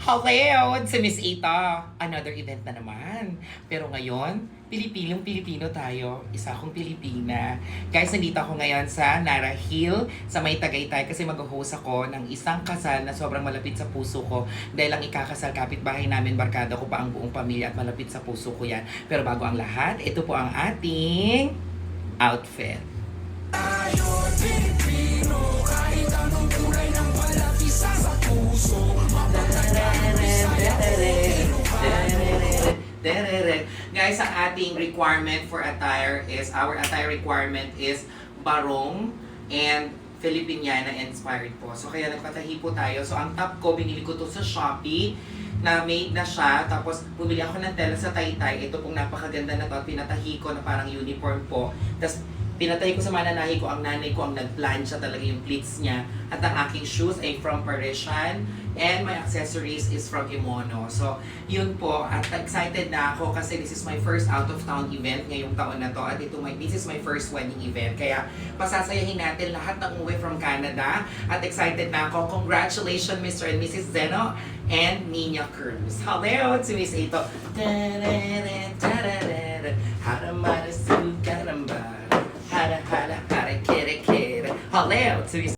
Hello! Si Miss Ita. Another event na naman. Pero ngayon, Pilipinong-Pilipino tayo. Isa akong Pilipina. Guys, nandito ako ngayon sa Nara Hill, sa May Tagaytay, kasi mag-host ako ng isang kasal na sobrang malapit sa puso ko. Dahil ang ikakasal kapitbahay namin, barkada ko pa ang buong pamilya at malapit sa puso ko yan. Pero bago ang lahat, ito po ang ating outfit. Tayo, Pilipino, kahit anong kulay ng balat, isa sa puso. Guys, ang ating requirement for attire is, our attire requirement is barong and Filipiniana inspired po. So kaya nagpatahi po tayo. So ang top ko, binili ko to sa Shopee na made na siya. Tapos bumili ako ng tela sa Taytay. Ito pong napakaganda na to at pinatahi ko na parang uniform po. Tapos pinatay ko sa mananahi ko, ang nanay ko ang nagplan siya talaga yung pleats niya. At ang aking shoes ay from Parisian and my accessories is from Imono. So, yun po. At excited na ako kasi this is my first out-of-town event ngayong taon na to. At this is my first wedding event. Kaya pasasayahin natin lahat ng umuwi from Canada. At excited na ako. Congratulations, Mr. and Mrs. Zeno and Nina Cruz. Hello to Miss Ito. Hello to Miss